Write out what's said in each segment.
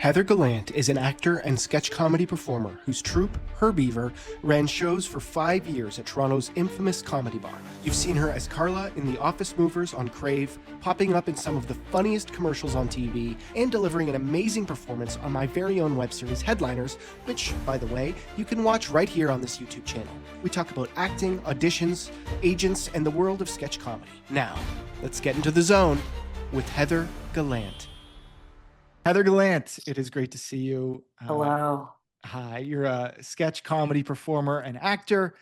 Heather Gallant is an actor and sketch comedy performer whose troupe, Herbeaver, ran shows for 5 years at Toronto's infamous comedy bar. You've seen her as Carla in The Office Movers on Crave, popping up in some of the funniest commercials on TV, and delivering an amazing performance on my very own web series Headliners, which, by the way, you can watch right here on this YouTube channel. We talk about acting, auditions, agents, and the world of sketch comedy. Now, let's get into the zone with Heather Gallant. Heather Gallant, it is great to see you. Hello. Hi, you're a sketch comedy performer and actor.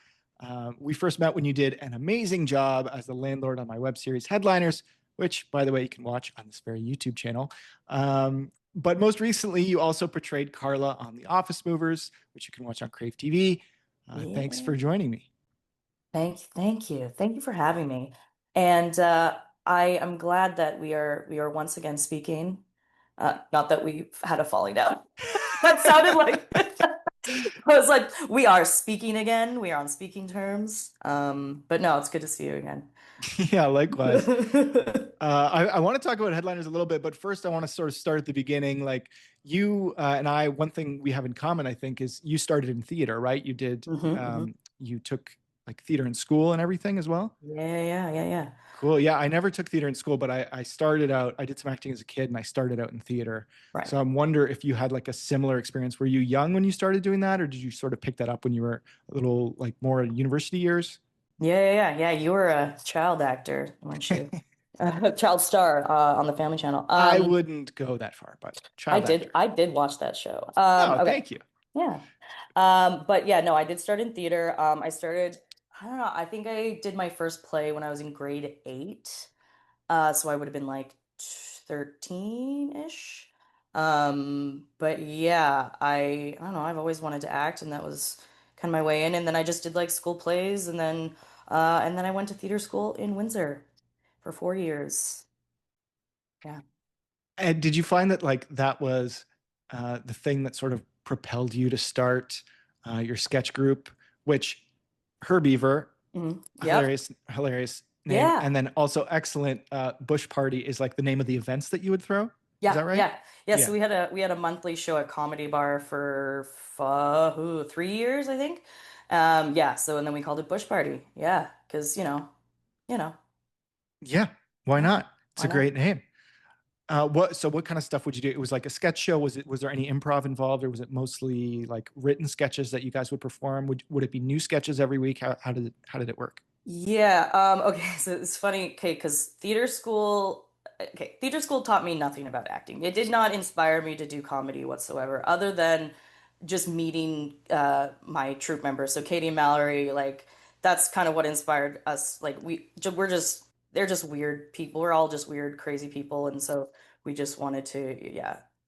We first met when you did an amazing job as the landlord on my web series Headliners, which, by the way, you can watch on this very YouTube channel. But most recently, you also portrayed Carla on The Office Movers, which you can watch on Crave TV. Yeah. Thanks for joining me. Thank you. Thank you for having me. And I am glad that we are once again speaking. Not that we had a falling out. That sounded like I was like, we are speaking again. We are on speaking terms. But no, it's good to see you again. Yeah, likewise. I want to talk about Headliners a little bit, but first I want to sort of start at the beginning. Like you and I, one thing we have in common, I think, is you started in theater, right? You did, you took like theater in school and everything as well. Yeah. Cool. Yeah, I never took theater in school, but I started out, I did some acting as a kid and I started out in theater. Right. So I'm wonder if you had like a similar experience. Were you young when you started doing that, or did you sort of pick that up when you were a little like more university years? Yeah. You were a child actor, weren't you? Child star on the Family Channel. I wouldn't go that far, but child actor. I did watch that show. Oh, Okay. thank you. Yeah. But yeah, no, I did start in theater. I started, I don't know, I think I did my first play when I was in grade 8. So I would have been like 13-ish. But yeah, I don't know, I've always wanted to act, and that was kind of my way in. And then I just did like school plays, and then I went to theater school in Windsor for 4 years. Yeah. And did you find that like that was the thing that sort of propelled you to start your sketch group, which Herbeaver, Yep. hilarious name, Yeah. and then also excellent Bush Party is like the name of the events that you would throw. Is Yeah, that right? yeah. Yeah. So we had a monthly show at Comedy Bar for 3 years, I think. Yeah. So and then we called it Bush Party. Yeah, because you know, Yeah. Why yeah. not? It's Why a not? great name. What kind of stuff would you do? It was like a sketch show. Was there any improv involved, or was it mostly like written sketches that you guys would perform? Would it be new sketches every week? How did it work? Yeah. Okay. So it's funny. Okay, because theater school. Okay, theater school taught me nothing about acting. It did not inspire me to do comedy whatsoever, other than just meeting my troupe members. So Katie and Mallory, like that's kind of what inspired us. Like we're just they're just weird people. We're all just weird, crazy people, and so we just wanted to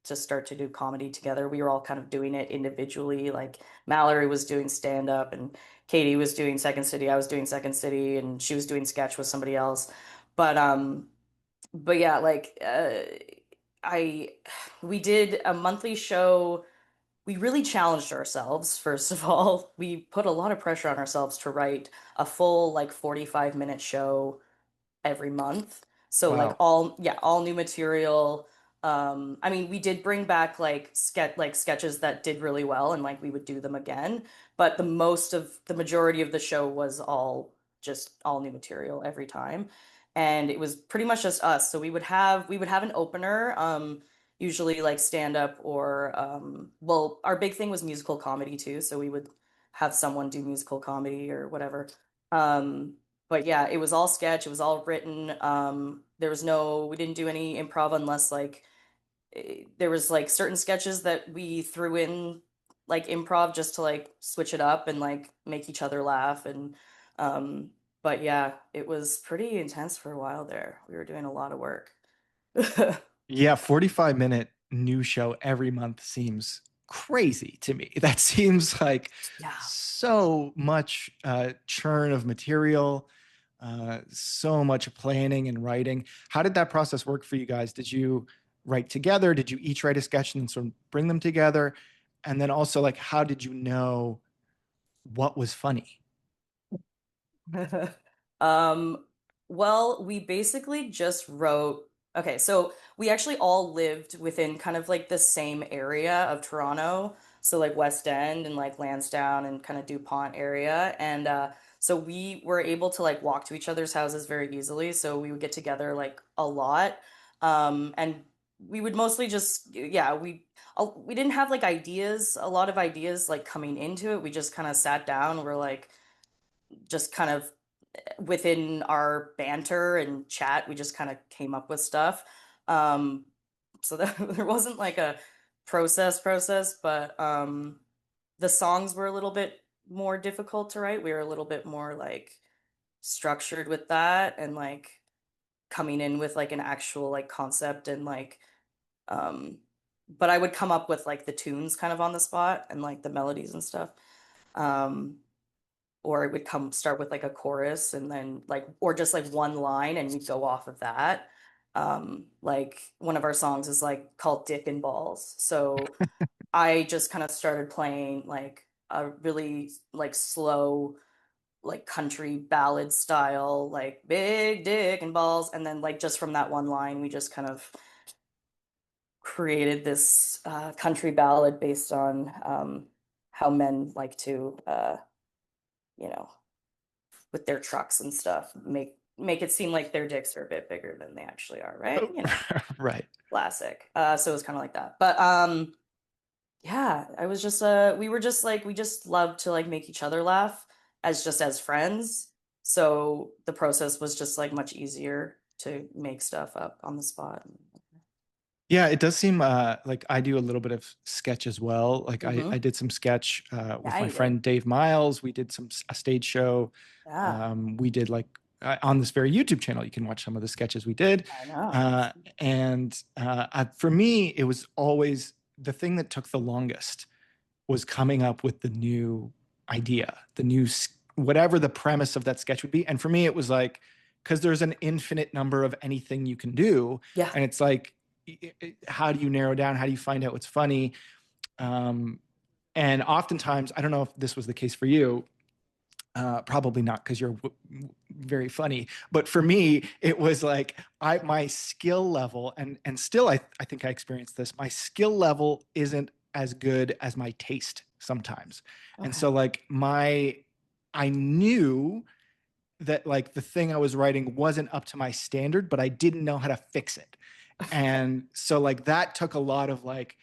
to start to do comedy together. We were all kind of doing it individually. Like Mallory was doing stand up, and Katie was doing Second City. I was doing Second City, and she was doing sketch with somebody else. But but yeah, like I we did a monthly show. We really challenged ourselves, first of all. We put a lot of pressure on ourselves to write a full like 45-minute show every month. So Wow. all new material. I mean, we did bring back like sketches that did really well, and like we would do them again, but the majority of the show was all new material every time. And it was pretty much just us. So we would have an opener, usually like stand up or well, our big thing was musical comedy too, so we would have someone do musical comedy or whatever. Um, but yeah, it was all sketch, it was all written. We didn't do any improv unless like there was like certain sketches that we threw in like improv just to like switch it up and like make each other laugh. And um but yeah, it was pretty intense for a while there. We were doing a lot of work. Yeah, 45-minute new show every month seems crazy to me. That seems like Yeah. so much churn of material, so much planning and writing. How did that process work for you guys? Did you write together? Did you each write a sketch and then sort of bring them together? And then also, like, how did you know what was funny? Um, well, we basically just wrote, okay, so we actually all lived within kind of like the same area of Toronto. So like West End and like Lansdowne and kind of DuPont area. And so we were able to like walk to each other's houses very easily. So we would get together like a lot. And we would mostly just, yeah, we didn't have like ideas, a lot of ideas like coming into it. We just kind of sat down. We're like, just kind of within our banter and chat, we just kind of came up with stuff. Um, so that, there wasn't like a process, but the songs were a little bit more difficult to write. We were a little bit more like structured with that and like coming in with like an actual like concept and like um but I would come up with like the tunes kind of on the spot and like the melodies and stuff. Um or it would come start with like a chorus and then like or just like one line and we'd go off of that. Like one of our songs is like called Dick and Balls. So I just kind of started playing like a really like slow like country ballad style like big dick and balls and then like just from that one line we just kind of created this country ballad based on how men like to you know with their trucks and stuff make it seem like their dicks are a bit bigger than they actually are, right? You know, Right. classic. So it was kind of like that. But yeah, I was just we were just like we just loved to like make each other laugh as just as friends. So the process was just like much easier to make stuff up on the spot. Yeah, it does seem like I do a little bit of sketch as well. Like I Mm-hmm. did some sketch with Yeah, my you did. friend Dave Miles. We did a stage show. Yeah, We did like on this very YouTube channel. You can watch some of the sketches we did. I know. For me, it was always the thing that took the longest was coming up with the new idea, whatever the premise of that sketch would be. And for me, it was like, because there's an infinite number of anything you can do. Yeah. And it's like, how do you narrow down? How do you find out what's funny? Um, and oftentimes, I don't know if this was the case for you, probably not because you're very funny. But for me, it was like my skill level, and still I think I experienced this. My skill level isn't as good as my taste sometimes, and Okay. so like I knew that like the thing I was writing wasn't up to my standard, but I didn't know how to fix it. And so like that took a lot of like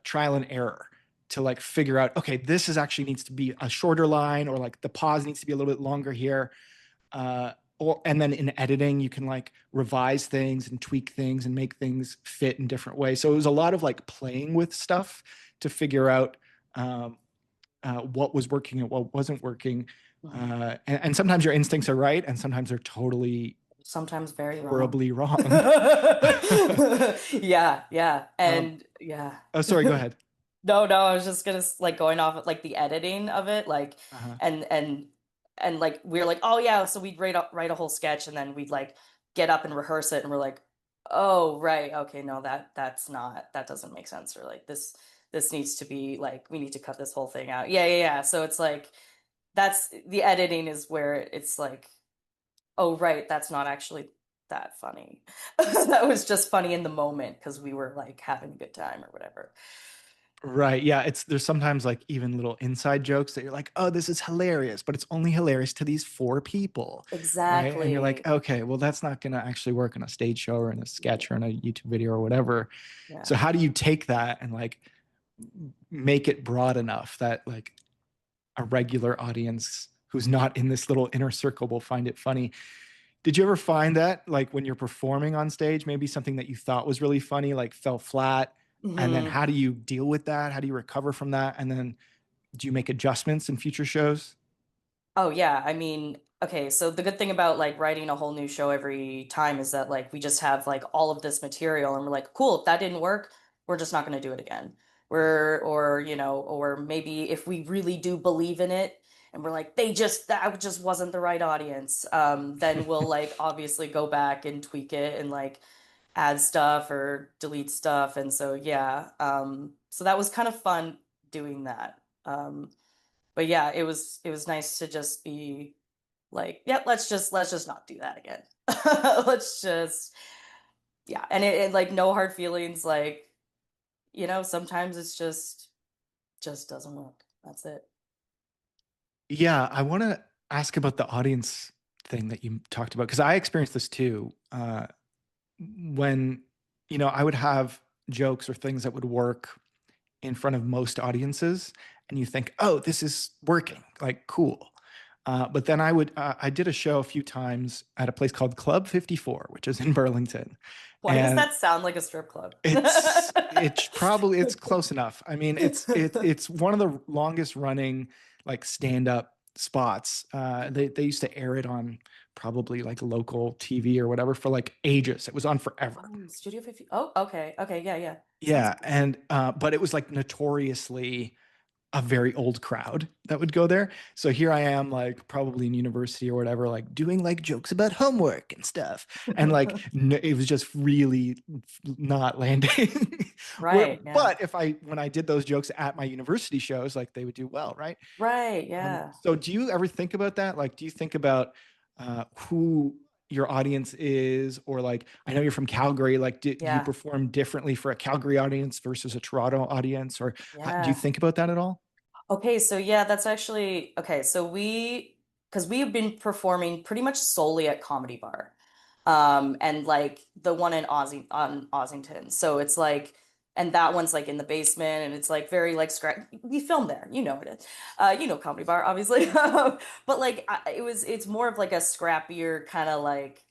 trial and error to like figure out, okay, this is actually needs to be a shorter line, or like the pause needs to be a little bit longer here. And then in editing, you can like revise things and tweak things and make things fit in different ways. So it was a lot of like playing with stuff to figure out um, what was working and what wasn't working. Mhm. And sometimes your instincts are right, and sometimes they're totally Sometimes very wrong. horribly wrong. Yeah, yeah. um, And yeah. oh, sorry. Go ahead. No, I was just gonna like going off of like the editing of it, like Uh-huh. and and and like we are like, oh yeah, so we'd write a whole sketch and then we'd like get up and rehearse it and we're like, oh right, okay, no, that's not that doesn't make sense or like this needs to be like we need to cut this whole thing out. Yeah. So it's like that's the editing is where it's like, oh right, that's not actually that funny. That was just funny in the moment because we were like having a good time or whatever. Right. Yeah. There's sometimes like even little inside jokes that you're like, oh, this is hilarious, but it's only hilarious to these four people. Right. And you're like, Exactly. okay, well, that's not going to actually work in a stage show or in a sketch or in a YouTube video or whatever. So Yeah. how do you take that and like make it broad enough that like a regular audience who's not in this little inner circle will find it funny? Did you ever find that like when you're performing on stage, maybe something that you thought was really funny, like fell flat? And then Hmm. how do you deal with that? How do you recover from that? And then do you make adjustments in future shows? Oh yeah, I mean, okay, so the good thing about like writing a whole new show every time is that like we just have like all of this material and we're like, cool, if that didn't work, we're just not going to do it again. Or you know, or maybe if we really do believe in it and we're like, that just wasn't the right audience, then we'll like obviously go back and tweak it and like add stuff or delete stuff. And so yeah, so that was kind of fun doing that. But yeah, it was nice to just be like, yeah, let's just not do that again. Let's just yeah, and it like no hard feelings. Like, sometimes it's just doesn't work. That's it. Yeah, I want to ask about the audience thing that you talked about because I experienced this too. When, I would have jokes or things that would work in front of most audiences, and you think, oh, this is working, like cool. But then I did a show a few times at a place called Club 54, which is in Burlington. Why does And that sound like a strip club? it's close enough. I mean, it's one of the longest running like stand-up spots. They used to air it on probably like local TV or whatever for like ages. It was on forever. Oh, Studio 50. Oh, okay. Okay. Yeah. Yeah. Sounds Yeah, and but it was like notoriously a very old crowd that would go there. So here I am, like probably in university or whatever, like doing like jokes about homework and stuff, and like good. it was just really not landing. Right. Yeah. But if I when I did those jokes at my university shows, like they would do well, right? Right. Yeah. So do you ever think about that? Like, do you think about who your audience is, or like I know you're from Calgary, like do you Yeah. perform differently for a Calgary audience versus a Toronto audience, or do you Yeah. think about that at all? Okay, so yeah, that's actually okay. So because we have been performing pretty much solely at Comedy Bar, and like the one in on Ossington. So it's like, and that one's like in the basement, and it's like very like scrap. We filmed there, you know it. Comedy Bar, obviously, but like it's more of like a scrappier kind of like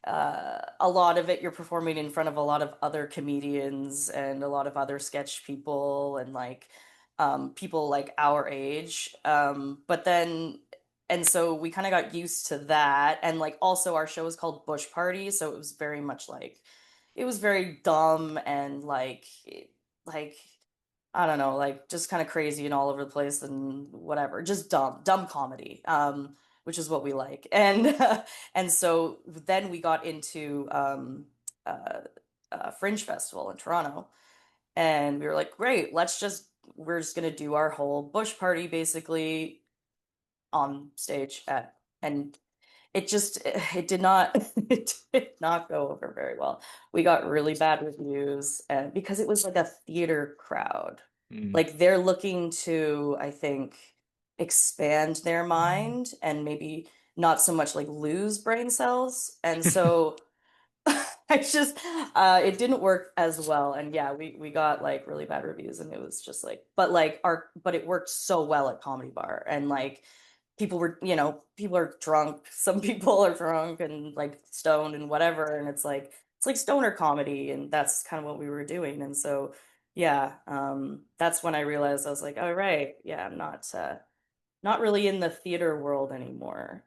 a lot of it you're performing in front of a lot of other comedians and a lot of other sketch people and like people like our age. But then, and so we kind of got used to that. And like also our show was called Bush Party. So it was very much like, it was very dumb and like, I don't know, like just kind of crazy and all over the place and whatever, just dumb comedy, which is what we like. And and so then we got into uh, Fringe Festival in Toronto, and we were like, great, we're just gonna do our whole bush party basically on stage and it did not it did not go over very well. We got really bad reviews and because it was like a theater crowd. Mm. Like they're looking to, I think, expand their mind and maybe not so much like lose brain cells. And so I just it didn't work as well. And yeah, we got like really bad reviews and it was just like but it worked so well at Comedy Bar and like people are drunk. Some people are drunk and like stoned and whatever. And it's like stoner comedy. And that's kind of what we were doing. And so, yeah, that's when I realized I was like, all right, yeah, I'm not really in the theater world anymore.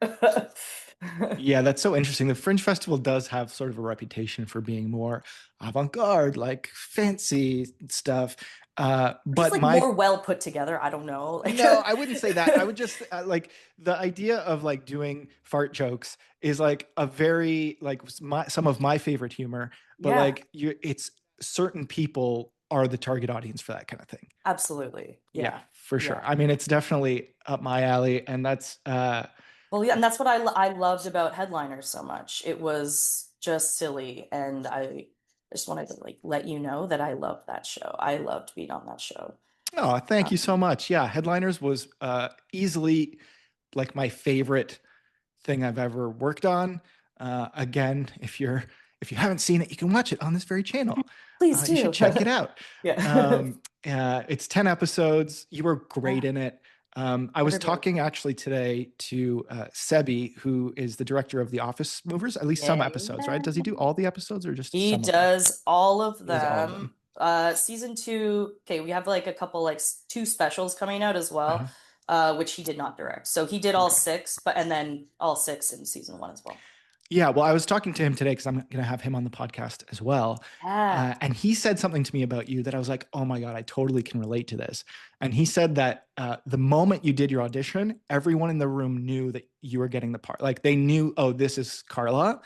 Yeah, that's so interesting. The Fringe Festival does have sort of a reputation for being more avant-garde, like fancy stuff. Just But like my more well put together. I don't know. Like, No, I wouldn't say that. I would just like the idea of like doing fart jokes is like a very like some of my favorite humor, but yeah, like it's certain people are the target audience for that kind of thing. absolutely. Yeah, Yeah. for sure. Yeah. I mean, it's definitely up my alley, and that's Well, yeah, and that's what I loved about Headliners so much. It was just silly, and I just wanted to like let you know that I loved that show. I loved being on that show. oh, thank you so Um, much. Yeah, Headliners was easily like my favorite thing I've ever worked on. Again, if you haven't seen it, you can watch it on this very channel. please You should do. check it out. Yeah. It's 10 episodes. You were great Yeah. in it. I was Everybody. talking actually today to Sebi, who is the director of The Office Movers, at least some Yeah. episodes, right? Does he do all the episodes or just He some of them? does all of He does all of them. them. Season two, okay, we have like a couple like two specials coming out as well, Uh-huh. which he did not direct. So he did all Okay. six, but and then all six in season one as well. Yeah, well, I was talking to him today because I'm going to have him on the podcast as well. Yeah. And he said something to me about you that I was like, oh my God, I totally can relate to this. And he said that the moment you did your audition, everyone in the room knew that you were getting the part. Like they knew, oh, this is Carla.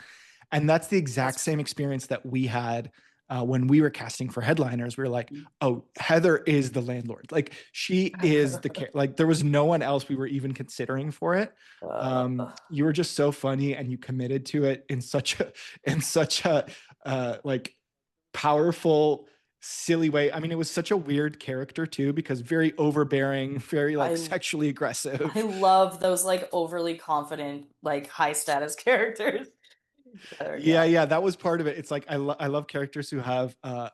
And that's the exact That's same experience that we had when we were casting for Headliners. We were like, great. oh, Heather is the landlord. Like she is like there was no one else we were even considering for it. Uh, You were just so funny and you committed to it in such a like powerful, silly way. I mean, it was such a weird character too, because very overbearing, very like I sexually I aggressive. love those like overly confident, like high status characters. Yeah, Yeah. yeah, that was part of it. It's like I love characters who have a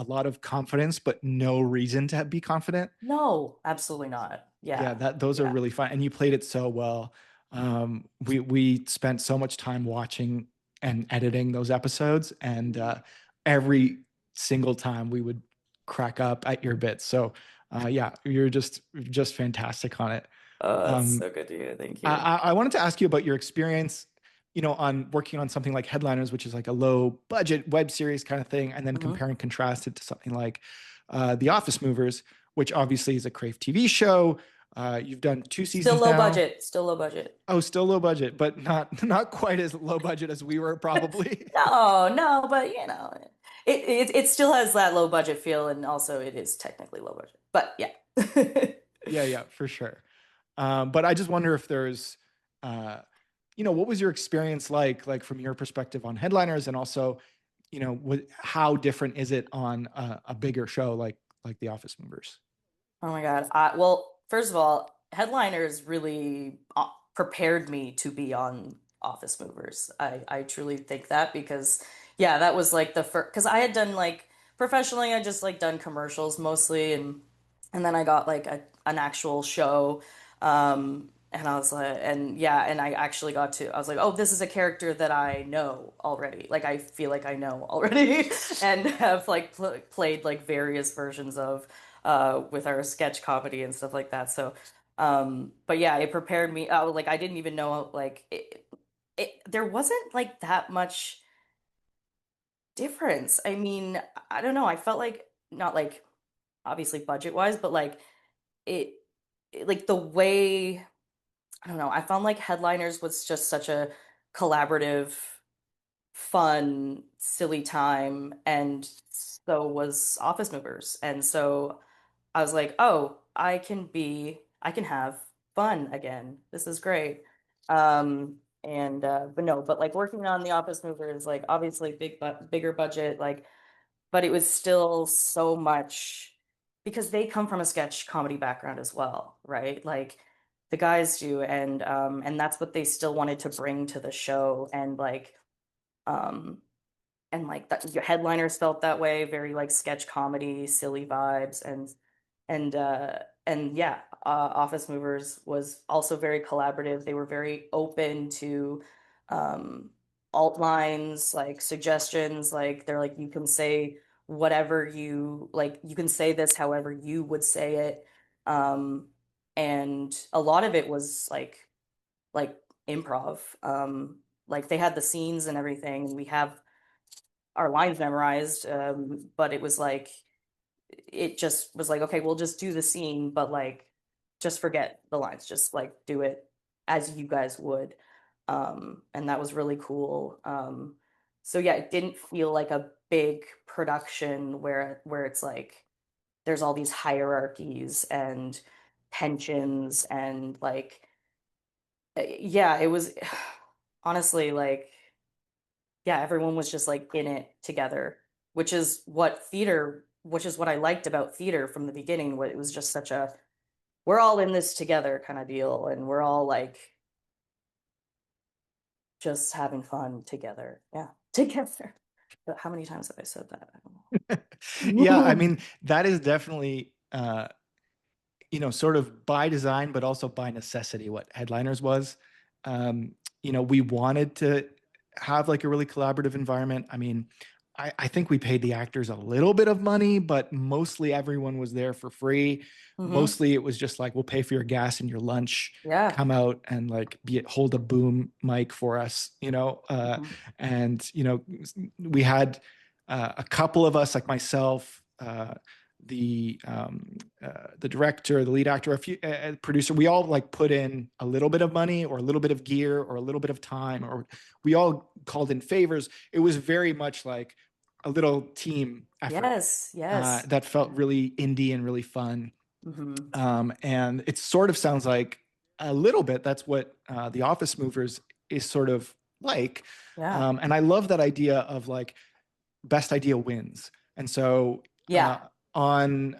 lot of confidence, but no reason to be confident. No, absolutely not. Yeah, Yeah. those are Yeah. really fun, and you played it so well. We spent so much time watching and editing those episodes, and every single time we would crack up at your bits. So, yeah, you're just fantastic on it. Oh, that's Um, so good to hear. Thank I, you. I wanted to ask you about your experience, on working on something like Headliners, which is like a low budget web series kind of thing, and then Hmm. compare and contrast it to something like The Office Movers, which obviously is a Crave TV show. You've done two Still seasons low now. budget. Still low budget. Oh, still low budget, but not quite as low budget as we were probably. No, no, but it still has that low budget feel, and also it is technically low budget. But yeah. Yeah, yeah, for sure. But I just wonder if there's, what was your experience like from your perspective on Headliners, and also, how different is it on a bigger show like The Office Movers? Oh my God. Well, first of all, Headliners really prepared me to be on Office Movers. I truly think that because, yeah, that was like the first, because I had done like professionally, I just like done commercials mostly, and then I got like an actual show. And I was like, and yeah, and I actually I was like, oh, this is a character that I know already. Like, I feel like I know already and have like played like various versions of with our sketch comedy and stuff like that. So, but yeah, it prepared me. Like, I didn't even know, like, there wasn't like that much difference. I mean, I don't know. I felt like, not like obviously budget wise, but like, it, like the way, I don't know, I found like Headliners was just such a collaborative, fun, silly time, and so was Office Movers. And so I was like, oh, I can have fun again. This is great. But no, but like working on the Office Movers, like obviously bigger budget, like, but it was still so much because they come from a sketch comedy background as well, right? Like the guys do, and that's what they still wanted to bring to the show, um and like that your headliners felt that way, very like sketch comedy, silly vibes, and yeah, Office Movers was also very collaborative. They were very open to um alt lines, like suggestions, like they're like, you can say whatever you like, you can say this however you would say it. um and a lot of it was like improv. Like they had the scenes and everything, and we have our lines memorized, but it was like, it just was like, okay, we'll just do the scene, but like just forget the lines, just like do it as you guys would. And that was really cool. So yeah, it didn't feel like a big production where it's like there's all these hierarchies and tensions and like, yeah, it was honestly like, yeah, everyone was just like in it together, which is what I liked about theater from the beginning. What it was just such a, we're all in this together kind of deal, and we're all like just having fun together. Yeah, together. But how many times have I said that? I don't Yeah, I know. mean, that is definitely sort of by design, but also by necessity, what Headliners was. Um, we wanted to have like a really collaborative environment. I mean, I think we paid the actors a little bit of money, but mostly everyone was there for free. Hmm. Mostly it was just like, we'll pay for your gas and your lunch. Yeah. Come out and like hold a boom mic for us, Hmm. and we had a couple of us, like myself, the director, the lead actor, a few producer, we all like put in a little bit of money or a little bit of gear or a little bit of time, or we all called in favors. It was very much like a little team effort Yes. Yes. that felt really indie and really fun. Hmm. And it sort of sounds like a little bit that's what The Office Movers is sort of like. Yeah. And I love that idea of like best idea wins. And so Yeah. on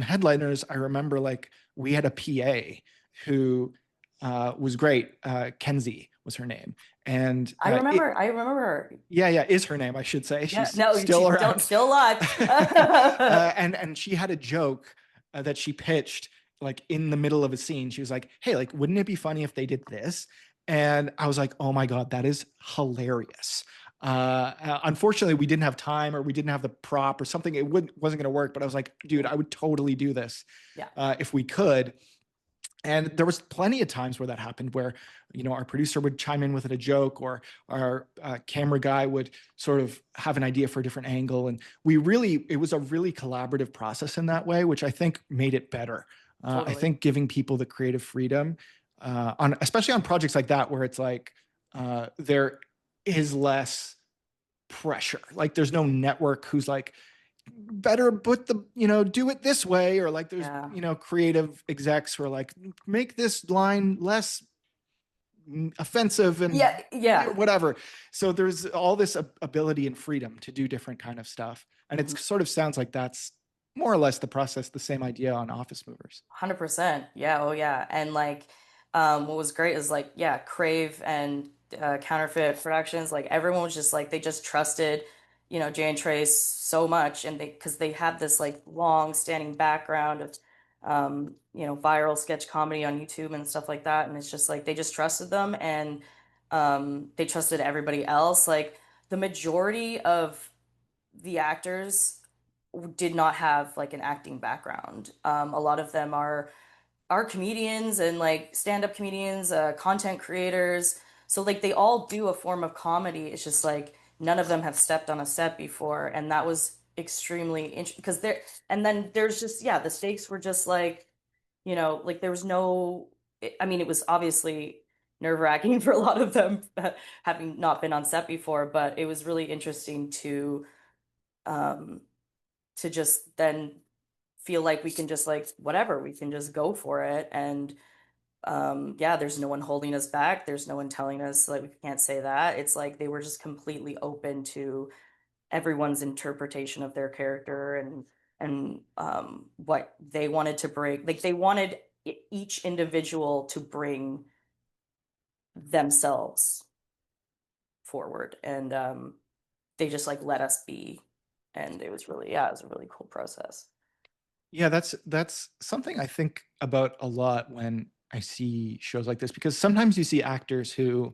Headliners, I remember like we had a PA who was great. Kenzie was her name, and I remember her. yeah, is her name, I should say. Yeah, She's no, still she's still around. still alive. And she had a joke that she pitched like in the middle of a scene. She was like, "Hey, like, wouldn't it be funny if they did this?" And I was like, "Oh my god, that is hilarious." Unfortunately, we didn't have time, or we didn't have the prop, or something. It wasn't going to work. But I was like, "Dude, I would totally do this Yeah. if we could." And there was plenty of times where that happened, where our producer would chime in with a joke, or our camera guy would sort of have an idea for a different angle, and it was a really collaborative process in that way, which I think made it better. I Totally. think giving people the creative freedom especially on projects like that, where it's like there is less pressure, like there's no network who's like, better put the do it this way, or like there's Yeah. creative execs who are like, make this line less offensive and Yeah, yeah. whatever. So there's all this ability and freedom to do different kind of stuff, and it Mhm. sort of sounds like that's more or less the process, the same idea on Office Movers. 100%. Yeah, oh yeah. And like what was great is like yeah, Crave and Counterfeit Productions, like everyone was just like they just trusted, Jay and Trace so much, and they because they had this like long standing background of viral sketch comedy on YouTube and stuff like that, and it's just like they just trusted them, and they trusted everybody else. Like the majority of the actors did not have like an acting background. A lot of them are comedians and like stand-up comedians, content creators. So like they all do a form of comedy. It's just like none of them have stepped on a set before, and that was extremely interesting because there. And then there's just yeah, the stakes were just like like there was no. I mean, it was obviously nerve-wracking for a lot of them having not been on set before, but it was really interesting um to just then feel like we can just like whatever, we can just go for it. And yeah, there's no one holding us back. There's no one telling us like we can't say that. It's like they were just completely open to everyone's interpretation of their character and what they wanted to bring. Like they wanted each individual to bring themselves forward. And they just like let us be. And it was really, yeah, it was a really cool process. Yeah, that's something I think about a lot when I see shows like this, because sometimes you see actors who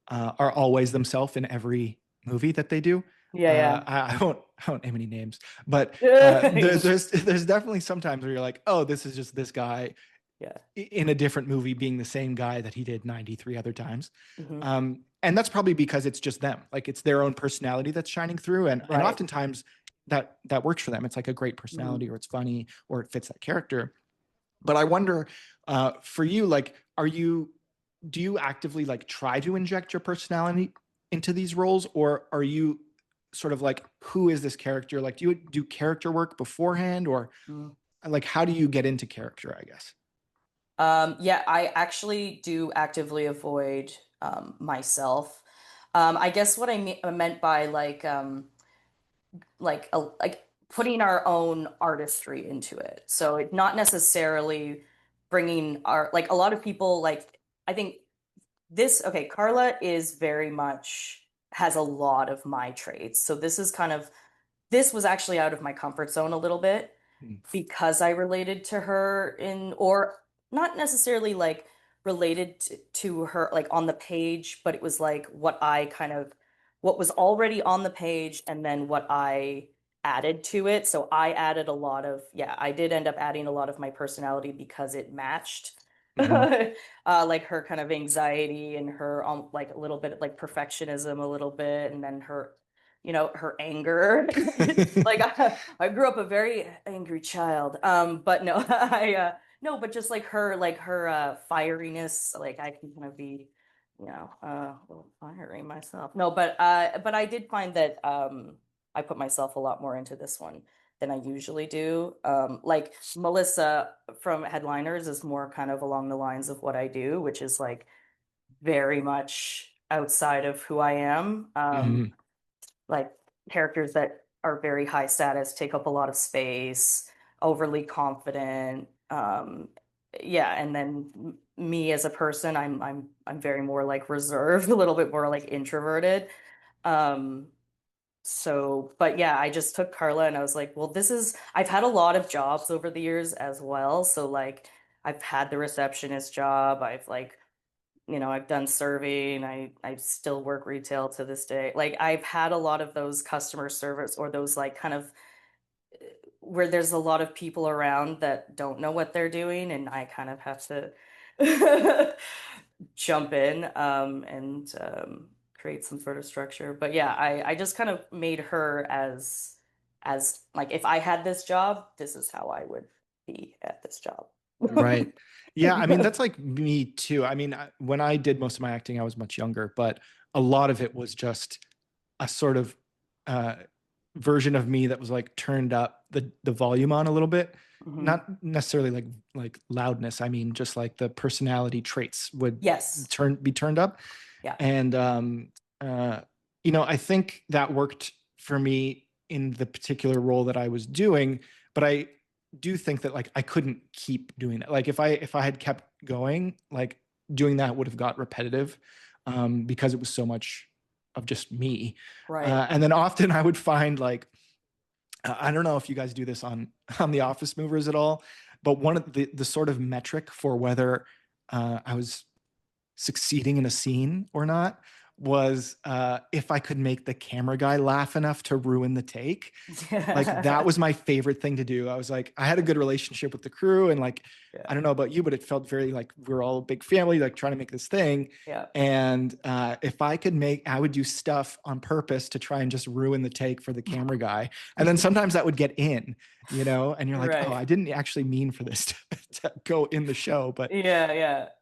are always themselves in every movie that they do. Yeah, I won't name any names, but yeah. there's definitely sometimes where you're like, oh, this is just this guy Yeah. in a different movie being the same guy that he did 93 other times. Hmm. And that's probably because it's just them, like it's their own personality that's shining through, and Right. oftentimes that works for them. It's like a great Hmm. personality, or it's funny, or it fits that character. But I wonder, for you, like, do you actively like try to inject your personality into these roles, or are you sort of like, who is this character? Like, do you do character work beforehand, or like, how do you get into character, I guess? Yeah, I actually do actively avoid myself. I guess what I meant by like putting our own artistry into it. So it's not necessarily bringing our like a lot of people like I think this okay, Carla is very much has a lot of my traits. So this was actually out of my comfort zone a little bit Mm. because I related to her or not necessarily like related to her like on the page, but it was like what was already on the page and then what I added to it. So I added a lot of, yeah, I did end up adding a lot of my personality because it matched. Mhm. Like her kind of anxiety and her like a little bit like perfectionism a little bit and then her anger. Like I grew up a very angry child. But no, no, but just like her fieriness, like I can kind of be, a little fiery myself. No, but I did find that I put myself a lot more into this one than I usually do. Like Melissa from Headliners is more kind of along the lines of what I do, which is like very much outside of who I am. Mhm. Like characters that are very high status, take up a lot of space, overly confident. Yeah, and then me as a person, I'm very more like reserved, a little bit more like introverted. Um, but yeah, I just took Carla and I was like, well, I've had a lot of jobs over the years as well. So like I've had the receptionist job. I've like, I've done serving. I still work retail to this day. Like I've had a lot of those customer service or those like kind of where there's a lot of people around that don't know what they're doing and I kind of have to jump in and create some sort of structure. But yeah, I just kind of made her as like if I had this job, this is how I would be at this job. Right. Yeah. I mean, that's like me too. I mean, when I did most of my acting, I was much younger, but a lot of it was just a sort of uh, version of me that was like turned up the volume on a little bit. Mhm. Not necessarily like loudness. I mean, just like the personality traits would Yes. be turned up. Yeah. And uh, you know, I think that worked for me in the particular role that I was doing, but I do think that like I couldn't keep doing it. Like if I had kept going, like doing that would have got repetitive because it was so much of just me. Right. And then often I would find like I don't know if you guys do this on the Office Movers at all, but one of the sort of metric for whether I was succeeding in a scene or not was if I could make the camera guy laugh enough to ruin the take. Like that was my favorite thing to do. I was like, I had a good relationship with the crew, and like, Yeah. I don't know about you, but it felt very like we're all a big family, like trying to make this thing. Yeah. And if I could I would do stuff on purpose to try and just ruin the take for the camera guy. And then sometimes that would get in, you know, and you're like, oh, Right. I didn't actually mean for this to go in the show. But Yeah,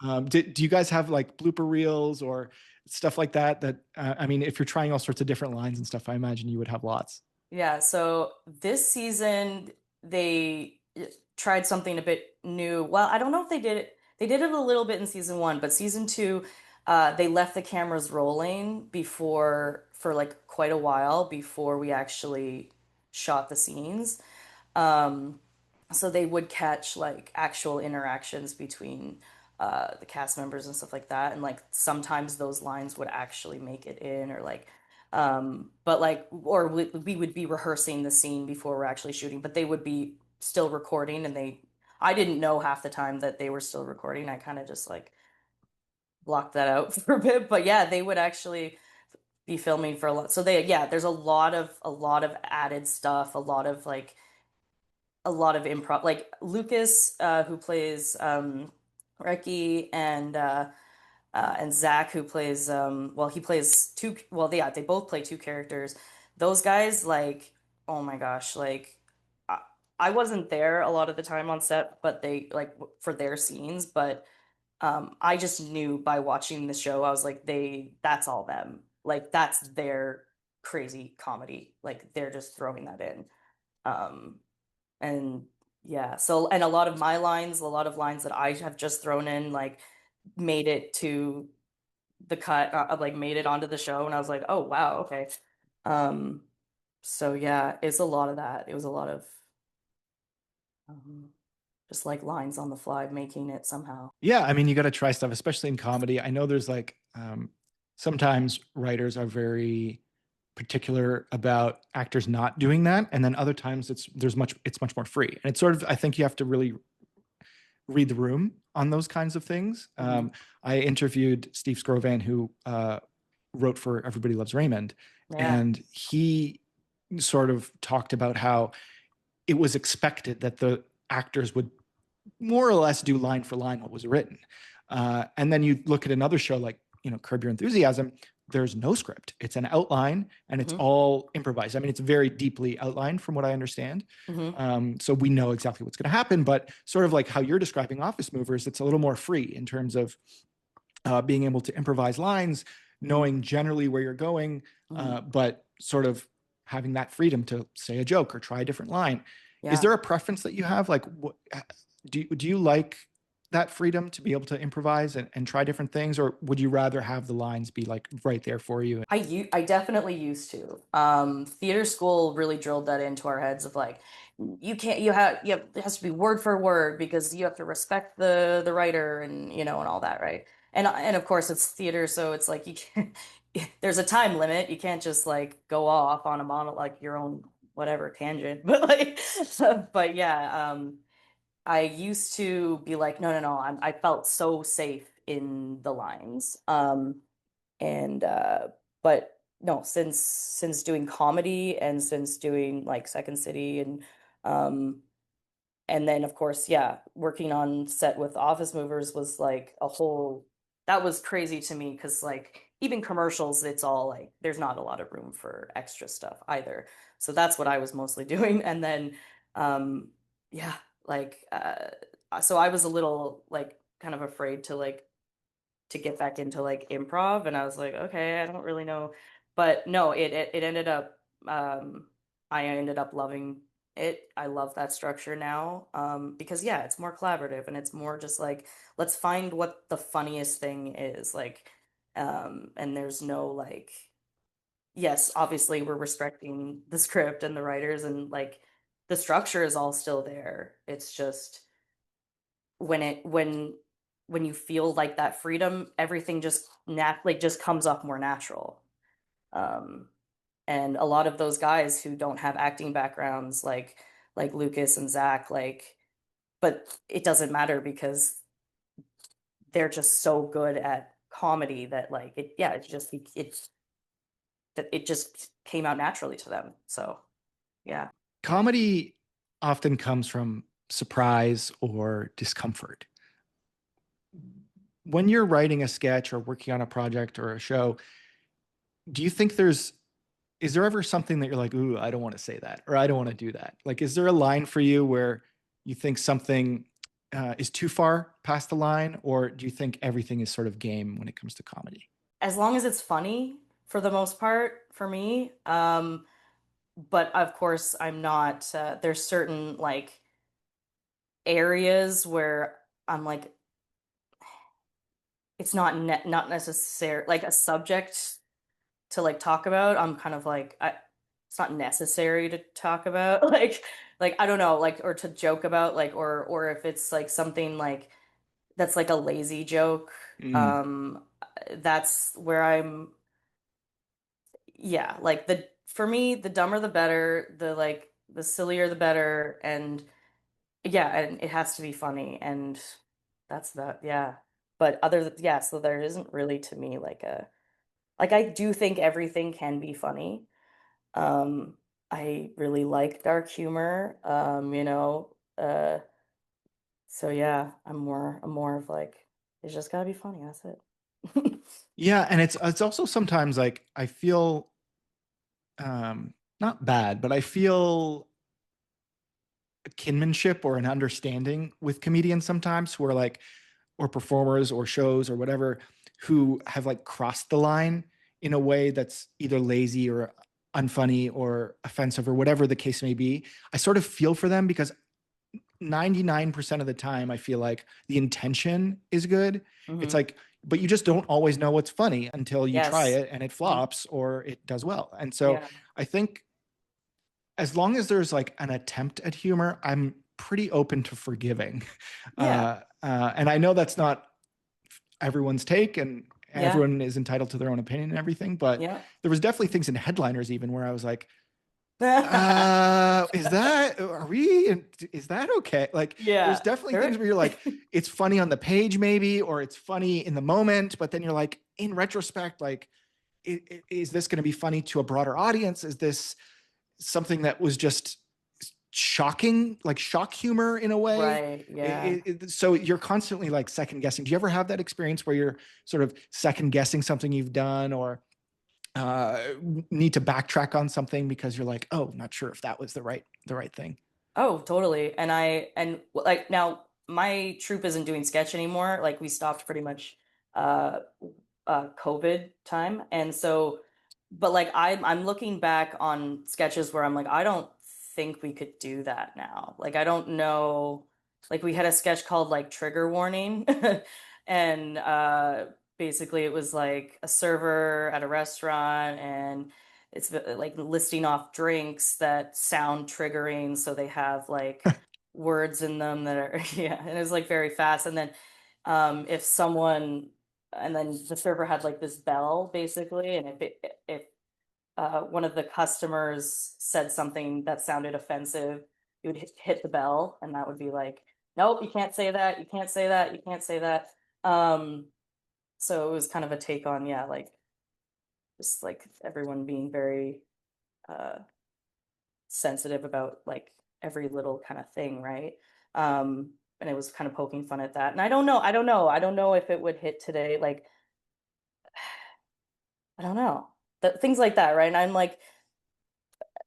yeah. do you guys have like blooper reels or stuff like that? I mean, if you're trying all sorts of different lines and stuff, I imagine you would have lots. Yeah, so this season they tried something a bit new. Well, I don't know if they did it. They did it a little bit in season one, but season two, they left the cameras rolling before for like quite a while before we actually shot the scenes. Um, so they would catch like actual interactions between the cast members and stuff like that, and like sometimes those lines would actually make it in, or like, but like, or we would be rehearsing the scene before we're actually shooting, but they would be still recording, and I didn't know half the time that they were still recording. I kind of just like blocked that out for a bit, but yeah, they would actually be filming for a lot. So yeah, there's a lot of added stuff, a lot of improv. Like Lucas, who plays Reki, and Zach, who plays well, he plays two. Well, yeah, they both play two characters. Those guys, like, oh my gosh, like. I, I wasn't there a lot of the time on set, but they like for their scenes, but I just knew by watching the show, I was like, that's all them. Like that's their crazy comedy. Like they're just throwing that in. Um, and yeah, so and a lot of lines that I have just thrown in, like made it to the cut, like made it onto the show, and I was like, oh wow, okay. Um, so yeah, it's a lot of that. It was a lot of um, just like lines on the fly, making it somehow. Yeah, I mean, you got to try stuff, especially in comedy. I know there's like sometimes writers are very particular about actors not doing that, and then other times it's much more free. And it's sort of I think you have to really read the room on those kinds of things. Hmm. I interviewed Steve Scrovan, who wrote for Everybody Loves Raymond, Yeah. and he sort of talked about how it was expected that the actors would more or less do line for line what was written. And then you look at another show like, you know, Curb Your Enthusiasm, there's no script. It's an outline and it's Hmm. all improvised. I mean, it's very deeply outlined from what I understand. Hmm. So we know exactly what's going to happen, but sort of like how you're describing Office Movers, it's a little more free in terms of being able to improvise lines, Hmm. knowing generally where you're going, Hmm. but sort of having that freedom to say a joke or try a different line. Is Yeah. there a preference that you have? Like, do you like that freedom to be able to improvise and try different things, or would you rather have the lines be like right there for you? I definitely used to. Theater school really drilled that into our heads of like, it has to be word for word because you have to respect the writer and and all that, right? And of course it's theater, so it's like you can't there's a time limit. You can't just like go off on a monologue like your own whatever tangent. But like but yeah, I used to be like, no, no, no, I felt so safe in the lines. And but no, since doing comedy and since doing like Second City um and then of course, yeah, working on set with Office Movers was like a whole that was crazy to me because like even commercials, it's all like there's not a lot of room for extra stuff either. So that's what I was mostly doing. And then yeah, like so I was a little like kind of afraid to get back into like improv, and I was like, okay, I don't really know. But no, it ended up I ended up loving it. I love that structure now. Because yeah, it's more collaborative and it's more just like let's find what the funniest thing is. Like and there's no like yes, obviously we're respecting the script and the writers and like the structure is all still there. It's just when it when you feel like that freedom, everything just like just comes up more natural. Um, and a lot of those guys who don't have acting backgrounds, like Lucas and Zach, like, but it doesn't matter because they're just so good at comedy that like it, yeah, it just came out naturally to them. So yeah. Comedy often comes from surprise or discomfort. When you're writing a sketch or working on a project or a show, do you think is there ever something that you're like, ooh, I don't want to say that, or I don't want to do that? Like, is there a line for you where you think something is too far past the line, or do you think everything is sort of game when it comes to comedy? As long as it's funny for the most part for me. But of course I'm not there's certain like areas where I'm like it's not necessary like a subject to like talk about. I'm kind of like it's not necessary to talk about like I don't know like or to joke about like or if it's like something like that's like a lazy joke. Mm. um that's where I'm yeah like the for me the dumber the better, the like the sillier the better. And yeah, and it has to be funny, and that's that, yeah. But yeah, so there isn't really to me like a like I do think everything can be funny. I really like dark humor. So yeah, I'm more of like it's just gotta be funny, that's it. Yeah, and it's also sometimes like I feel not bad, but I feel a kinship or an understanding with comedians sometimes who are like, or performers or shows or whatever, who have like crossed the line in a way that's either lazy or unfunny or offensive or whatever the case may be. I sort of feel for them because 99% of the time I feel like the intention is good. It's Hmm. like, but you just don't always know what's funny until you try Yes. it and it Hmm. flops or it does well. And so Yeah. I think as long as there's like an attempt at humor, I'm pretty open to forgiving. Yeah. And I know that's not everyone's take, and Yeah. everyone is entitled to their own opinion and everything. But Yeah. there was definitely things in headliners even where I was like, is that okay? Like, there's Yeah. definitely things There. where you're like, it's funny on the page maybe, or it's funny in the moment, but then you're like, in retrospect, like, is this going to be funny to a broader audience? Is this something that was just shocking, like shock humor in a way? Right. Yeah. So you're constantly like second guessing. Do you ever have that experience where you're sort of second guessing something you've done, or uh, need to backtrack on something because you're like, oh, not sure if that was the right thing? Oh, totally. And like now my troupe isn't doing sketch anymore. Like we stopped pretty much uh COVID time. And so but like I'm looking back on sketches where I'm like I don't think we could do that now. Like I don't know. like we had a sketch called like Trigger Warning. And basically it was like a server at a restaurant, and it's like listing off drinks that sound triggering, so they have like words in them that are yeah, and it was like very fast. And then if someone and then the server had like this bell basically, and if one of the customers said something that sounded offensive, you would hit the bell, and that would be like, nope, you can't say that, you can't say that, you can't say that. Um, so it was kind of a take on, yeah, like just like everyone being very uh sensitive about like every little kind of thing, right? And it was kind of poking fun at that. And I don't know if it would hit today. Like, I don't know. Things like that, right? And I'm like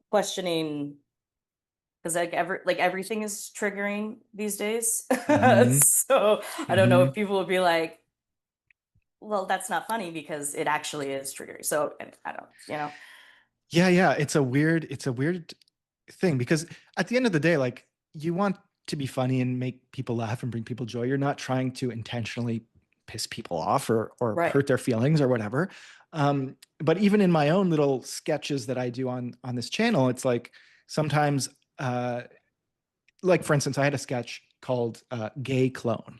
questioning because like everything is triggering these days. Hmm. So I don't know Hmm. if people would be like, well, that's not funny because it actually is triggering. So I don't, you know. Yeah, yeah. It's a weird thing because at the end of the day, like you want to be funny and make people laugh and bring people joy. You're not trying to intentionally piss people off or Right. hurt their feelings or whatever. But even in my own little sketches that I do on this channel, it's like sometimes, like for instance, I had a sketch called "Gay Clone," Oh,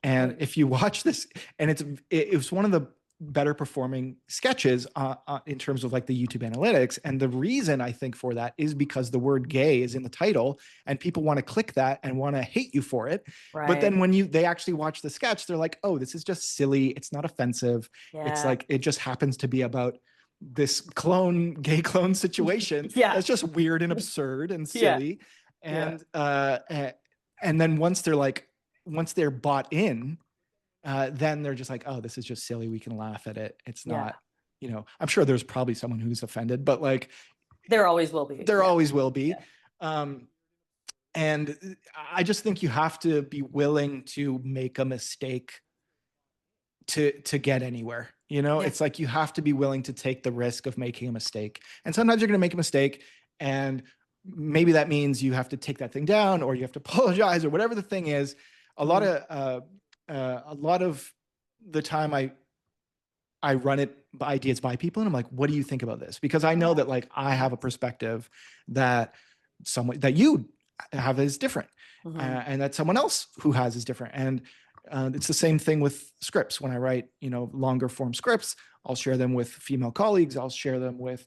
and if you watch this, and it was one of the better performing sketches in terms of like the YouTube analytics. And the reason I think for that is because the word gay is in the title and people want to click that and want to hate you for it. But then right. when they actually watch the sketch, they're like, oh, this is just silly. It's not offensive. It's Yeah. like, it just happens to be about this gay clone situation Yeah. that's just weird and absurd and Yeah. silly. Yeah. And then once they're bought in, then they're just like, oh, this is just silly. We can laugh at it. It's Yeah. not, I'm sure there's probably someone who's offended, but like There always will be. there Yeah. always will be. Yeah. Um, and I just think you have to be willing to make a mistake to get anywhere. Yeah. It's like you have to be willing to take the risk of making a mistake. And sometimes you're going to make a mistake, and maybe that means you have to take that thing down or you have to apologize or whatever the thing is. Mhm. A lot of the time I run it by ideas by people, and I'm like, what do you think about this? Because I know Yeah. that like I have a perspective that someone that you have is different, Hmm. and that someone else who has is different. And it's the same thing with scripts. When I write, longer form scripts, I'll share them with female colleagues. I'll share them with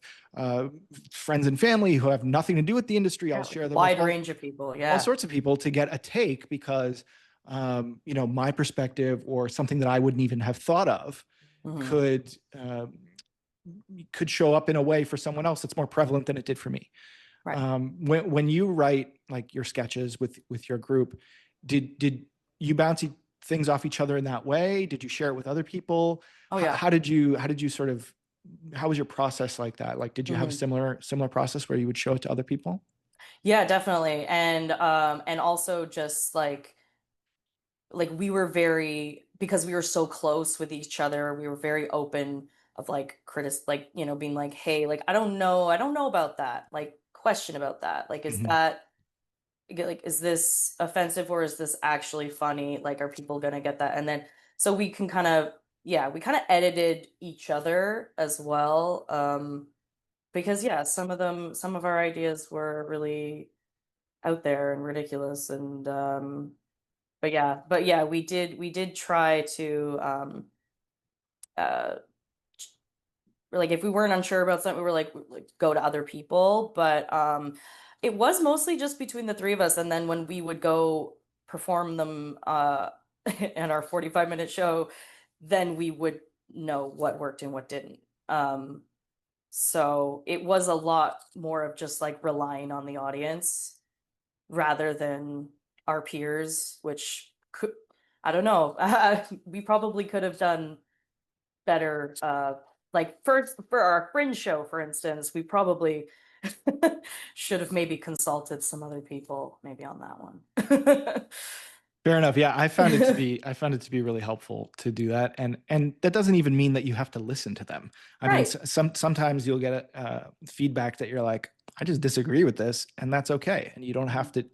friends and family who have nothing to do with the industry. I'll Yeah. Like share them with wide range of people. all Yeah. sorts of people to get a take because, my perspective or something that I wouldn't even have thought of Hmm. could could show up in a way for someone else that's more prevalent than it did for me. Right. When you write like your sketches with your group, did you bounce things off each other in that way? Did you share it with other people? Oh yeah. How did you sort of how was your process like that? Like, did you have a Hmm. similar process where you would show it to other people? Yeah, definitely. And also just like we were very, because we were so close with each other, we were very open of like like, being like, hey, like I don't know about that, like question about that, like is Hmm. that like is this offensive or is this actually funny, like are people gonna get that? And then so we can kind of, yeah, we kind of edited each other as well, because yeah, some of our ideas were really out there and ridiculous. And but yeah, we did try to uh like if we weren't unsure about something, we were like go to other people. But it was mostly just between the three of us. And then when we would go perform them in our 45-minute show, then we would know what worked and what didn't. So it was a lot more of just like relying on the audience rather than our peers, which could, I don't know. We probably could have done better. Like first for our Fringe show, for instance, we probably should have maybe consulted some other people maybe on that one. Fair enough. Yeah, I found it to be really helpful to do that, and that doesn't even mean that you have to listen to them. I mean, Right. sometimes you'll get feedback that you're like, I just disagree with this, and that's okay. And you don't have to,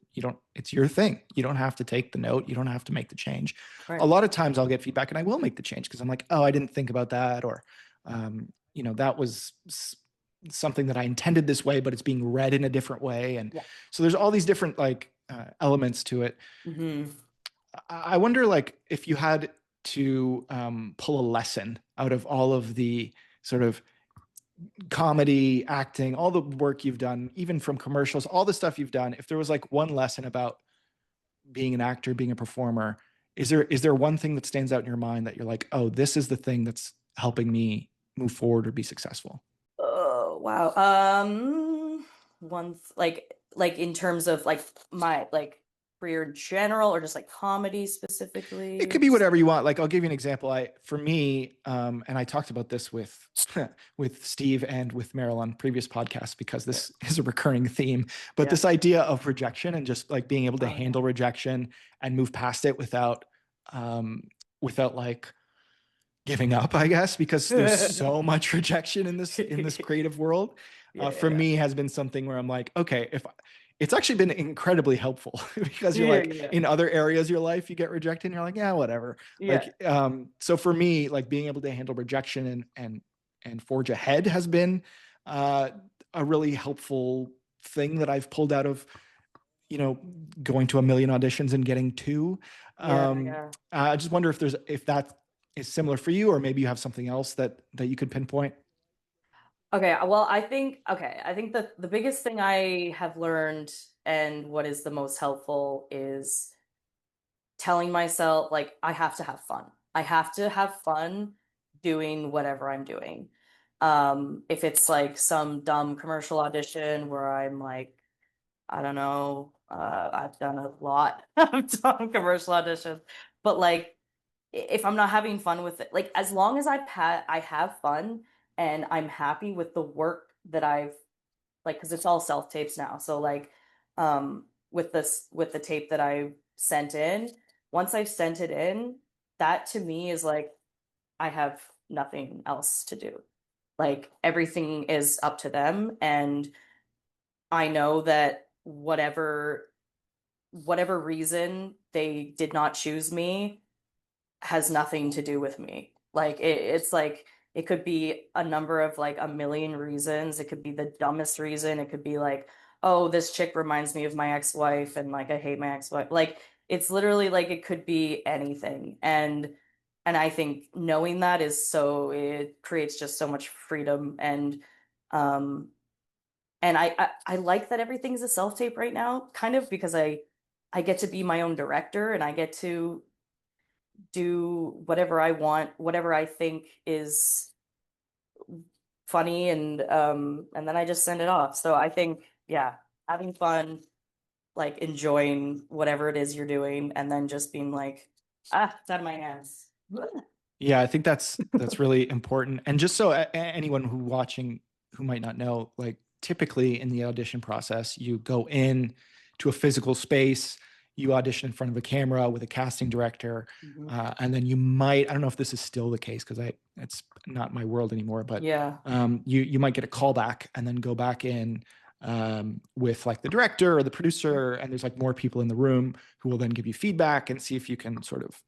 it's your thing. You don't have to take the note. You don't have to make the change. A Right. lot of times I'll get feedback and I will make the change because I'm like, oh, I didn't think about that. Or, that was something that I intended this way, but it's being read in a different way. And Yeah. so there's all these different like elements to it. Hmm. I wonder, like, if you had to pull a lesson out of all of the sort of comedy, acting, all the work you've done, even from commercials, all the stuff you've done, if there was like one lesson about being an actor, being a performer, is there one thing that stands out in your mind that you're like, oh, this is the thing that's helping me move forward or be successful? Oh, wow. Like in terms of like my like career in general or just like comedy It could specifically. be whatever you want. Like, I'll give you an example. For me, and I talked about this with with Steve and with Meryl on previous podcasts because Yeah. this is a recurring theme. But Yeah. this idea of rejection and just like being able to Oh, yeah. handle rejection and move past it um, without like giving up, I guess, because there's so much rejection in this creative world. Yeah, For yeah, me, has been something where I'm like, okay, if it's actually been incredibly helpful because you're yeah. like Yeah, in other areas of your life you get rejected and you're like, yeah, whatever. yeah. Like, so for me, like being able to handle rejection and forge ahead has been uh, a really helpful thing that I've pulled out of you know going to a million auditions and getting two. Yeah, um yeah. I just wonder if that is similar for you, or maybe you have something else that you could pinpoint. Okay, well, I think the biggest thing I have learned and what is the most helpful is telling myself like I have to have fun. I have to have fun doing whatever I'm doing. If it's like some dumb commercial audition where I'm like, I don't know, I've done a lot of dumb commercial auditions, but like if I'm not having fun with it, like as long as I have fun and I'm happy with the work that I've like because it's all self tapes now. So like with the tape that I sent in, once I've sent it in, that to me is like I have nothing else to do. Like everything is up to them and I know that whatever reason they did not choose me has nothing to do with me. Like it's like it could be a number of like a million reasons. It could be the dumbest reason. It could be like, oh, this chick reminds me of my ex-wife and like I hate my ex-wife. Like it's literally like it could be anything. And I think knowing that is so it creates just so much freedom um and I like that everything's a self-tape right now, kind of because I get to be my own director and I get to do whatever I want, whatever I think is funny and then I just send it off. So I think yeah, having fun, like enjoying whatever it is you're doing and then just being like, ah, it's out of my hands. Yeah, I think that's really important. And just so anyone who watching who might not know, like typically in the audition process, you go in to a physical space, you audition in front of a camera with a casting director, Mhm. and then you might, I don't know if this is still the case because it's not my world anymore, but Yeah. you might get a callback and then go back in with like the director or the producer, and there's like more people in the room who will then give you feedback and see if you can sort of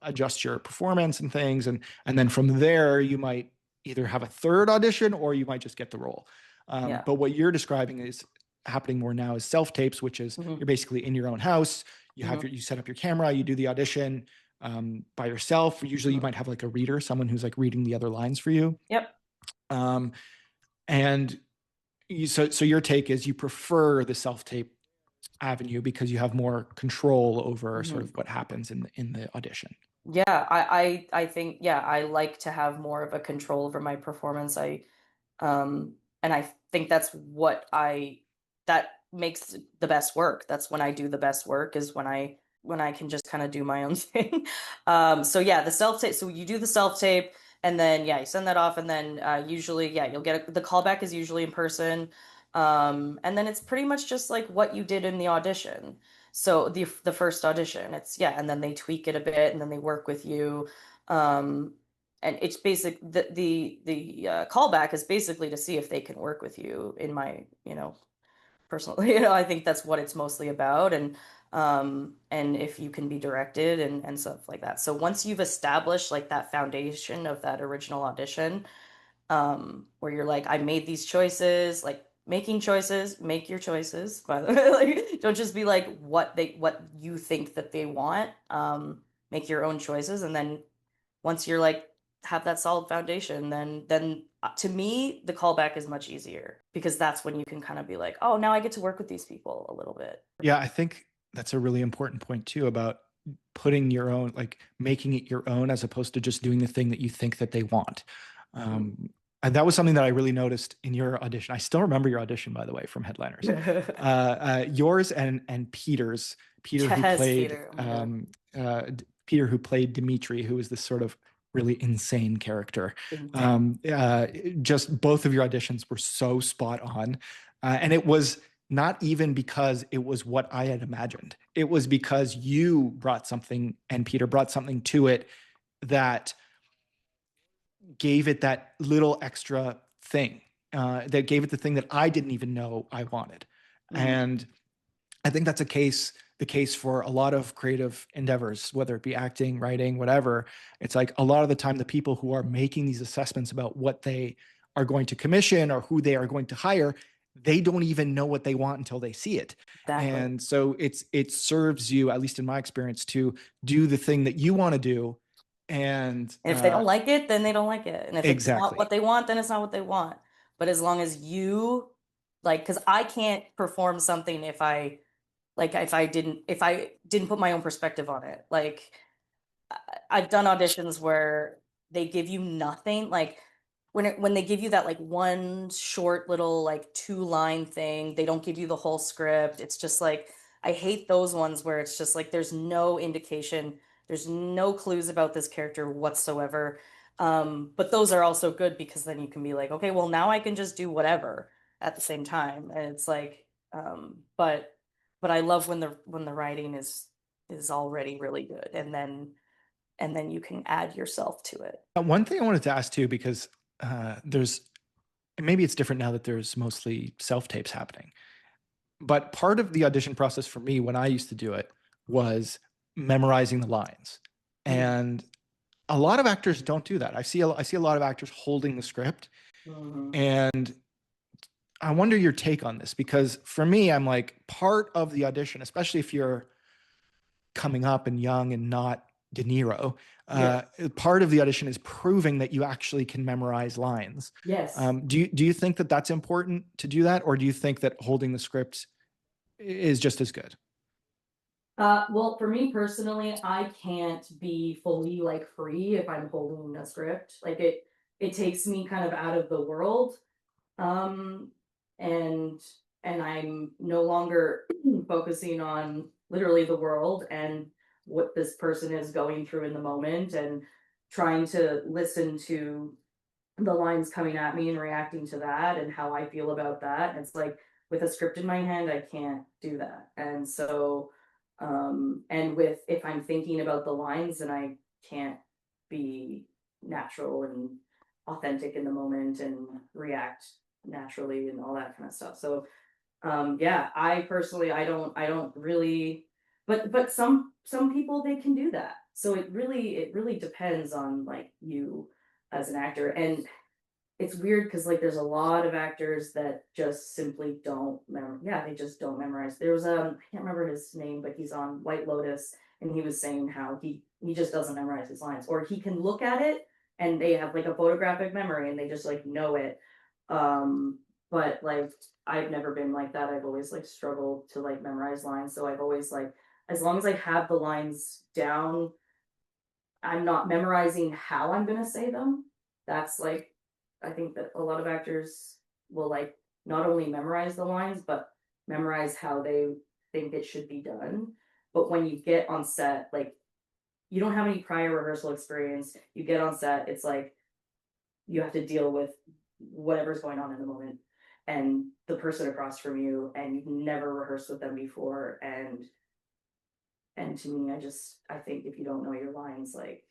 adjust your performance and things, and then from there you might either have a third audition or you might just get the role. Yeah. But what you're describing is happening more now is self tapes, which is you're Hmm. basically in your own house. Hmm. You set up your camera, you do the audition by yourself. Usually, you Hmm. might have like a reader, someone who's like reading the other lines for you. Yep. Um, and so your take is you prefer the self tape avenue because you have more control over sort Hmm. of what happens in the audition. Yeah, I think yeah, I like to have more of a control over my performance. And I think that's what I that makes the best work. That's when I do the best work is when I can just kind of do my own thing. So yeah, the self tape. So you do the self tape, and then yeah, you send that off, and then usually yeah, you'll get the callback is usually in person, and then it's pretty much just like what you did in the audition. So the first audition, it's yeah, and then they tweak it a bit, and then they work with you. Um, and it's basic the callback is basically to see if they can work with you in my personally. You know, I think that's what it's mostly about, and if you can be directed and stuff like that. So once you've established like that foundation of that original audition, where you're like, I made these choices, like making choices, make your choices, by the way. Like, don't just be like what you think that they want. Make your own choices, and then once you're like have that solid foundation, then to me the callback is much easier because that's when you can kind of be like, oh, now I get to work with these people a little bit. Yeah, I think that's a really important point too about putting your own, like making it your own as opposed to just doing the thing that you think that they want. Mhm. And that was something that I really noticed in your audition. I still remember your audition, by the way, from Headliners. Yours and Peter's. Peter who Yes, played Peter. Oh my God. Peter who played Dimitri, who was this sort of really insane character. Intense. Just both of your auditions were so spot on, and it was not even because it was what I had imagined. It was because you brought something and Peter brought something to it that gave it that little extra thing, that gave it the thing that I didn't even know I wanted. Mhm. And I think that's the case for a lot of creative endeavors, whether it be acting, writing, whatever. It's like a lot of the time, the people who are making these assessments about what they are going to commission or who they are going to hire, they don't even know what they want until they see it. Exactly. And so it serves you, at least in my experience, to do the thing that you want to do. And And if they don't like it, then they don't like it. And if it's not what exactly. they want, then it's not what they want. But as long as you like, because I can't perform something if I like if I didn't put my own perspective on it. Like I've done auditions where they give you nothing, like when they give you that like one short little like 2 line thing, they don't give you the whole script. It's just like I hate those ones where it's just like there's no indication, there's no clues about this character whatsoever. But those are also good because then you can be like, okay, well now I can just do whatever at the same time. And it's like, but I love when the writing is already really good, and then you can add yourself to it. One thing I wanted to ask too, because there's, and maybe it's different now that there's mostly self tapes happening. But part of the audition process for me when I used to do it was memorizing the lines. Mm. And a lot of actors don't do that. I see a lot of actors holding the script. Mhm. And I wonder your take on this because for me, I'm like part of the audition, especially if you're coming up and young and not De Niro. Yeah. Part of the audition is proving that you actually can memorize lines. Yes. Do you think that that's important to do that, or do you think that holding the script is just as good? Well, for me personally, I can't be fully like free if I'm holding a script. Like it takes me kind of out of the world. Um, and and I'm no longer focusing on literally the world and what this person is going through in the moment and trying to listen to the lines coming at me and reacting to that and how I feel about that. And it's like with a script in my hand, I can't do that. And so, and with if I'm thinking about the lines, and I can't be natural and authentic in the moment and react naturally and all that kind of stuff. So, yeah, I personally, I don't really, but some people they can do that. So it really depends on like you as an actor. And it's weird because like there's a lot of actors that just simply don't they just don't memorize. There was I can't remember his name, but he's on White Lotus, and he was saying how he just doesn't memorize his lines, or he can look at it and they have like a photographic memory and they just like know it. But like I've never been like that. I've always like struggled to like memorize lines, so I've always like, as long as I have the lines down, I'm not memorizing how I'm gonna say them. That's like, I think that a lot of actors will like not only memorize the lines, but memorize how they think it should be done. But when you get on set, like you don't have any prior rehearsal experience, you get on set, it's like you have to deal with whatever's going on in the moment and the person across from you, and you've never rehearsed with them before. And to me, I think if you don't know your lines, like